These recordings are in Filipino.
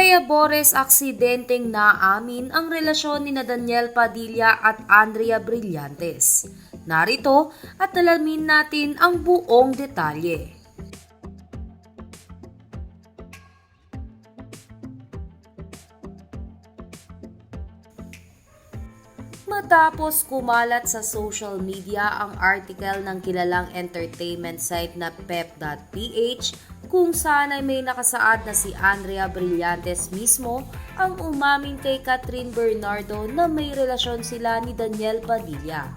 Bea Bores aksidenteng naamin ang relasyon ni Daniel Padilla at Andrea Brillantes. Narito at alamin natin ang buong detalye. Matapos kumalat sa social media ang article ng kilalang entertainment site na pep.ph kung saan ay may nakasaad na si Andrea Brillantes mismo ang umamin kay Catherine Bernardo na may relasyon sila ni Daniel Padilla,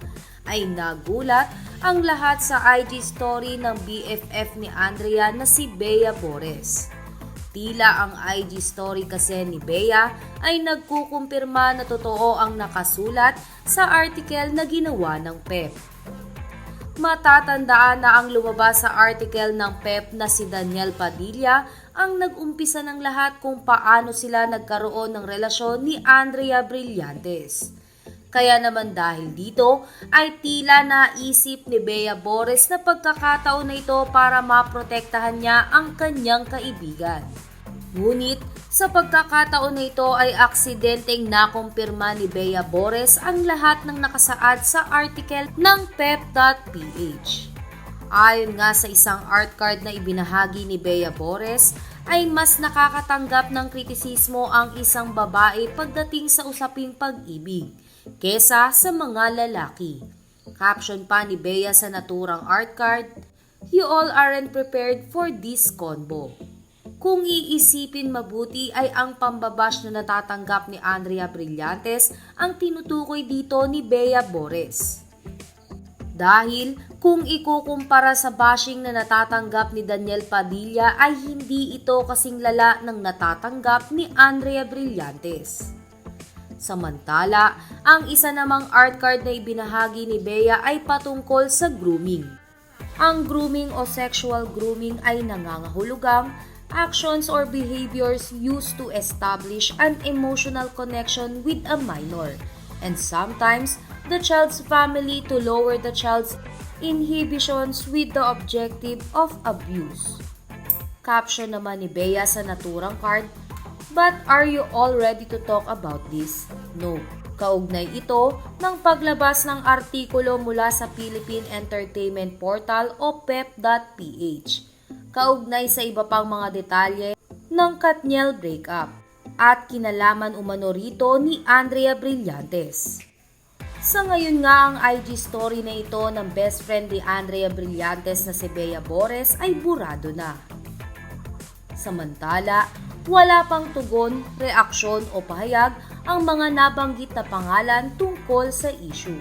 ay nagulat ang lahat sa IG story ng BFF ni Andrea na si Bea Bores. Tila ang IG story kasi ni Bea ay nagkukumpirma na totoo ang nakasulat sa article na ginawa ng PEP. Matatandaan na ang lumabas sa article ng PEP na si Daniel Padilla ang nag-umpisa ng lahat kung paano sila nagkaroon ng relasyon ni Andrea Brillantes. Kaya naman dahil dito ay tila naisip ni Bea Bores na pagkakataon na ito para maprotektahan niya ang kanyang kaibigan. Ngunit sa pagkakataon na ito ay aksidenteng nakumpirma ni Bea Bores ang lahat ng nakasaad sa article ng pep.ph. Ayon nga sa isang art card na ibinahagi ni Bea Bores, ay mas nakakatanggap ng kritisismo ang isang babae pagdating sa usaping pag-ibig kesa sa mga lalaki. Caption pa ni Bea sa naturang art card, "You all aren't prepared for this convo." Kung iisipin mabuti ay ang pambabash na natatanggap ni Andrea Brillantes ang tinutukoy dito ni Bea Bores. Dahil kung ikukumpara sa bashing na natatanggap ni Daniel Padilla ay hindi ito kasing lala ng natatanggap ni Andrea Brillantes. Samantala, ang isa namang art card na ibinahagi ni Bea ay patungkol sa grooming. Ang grooming o sexual grooming ay nangangahulugang actions or behaviors used to establish an emotional connection with a minor, and sometimes the child's family to lower the child's inhibitions with the objective of abuse. Caption naman ni Bea sa naturang card, "But are you all ready to talk about this?" No. Kaugnay ito ng paglabas ng artikulo mula sa Philippine Entertainment Portal o pep.ph. Kaugnay sa iba pang mga detalye ng Katniel breakup at kinalaman umano rito ni Andrea Brillantes. Sa ngayon nga ang IG story na ito ng best friend ni Andrea Brillantes na si Bea Bores ay burado na. Samantala, wala pang tugon, reaksyon o pahayag ang mga nabanggit na pangalan tungkol sa issue.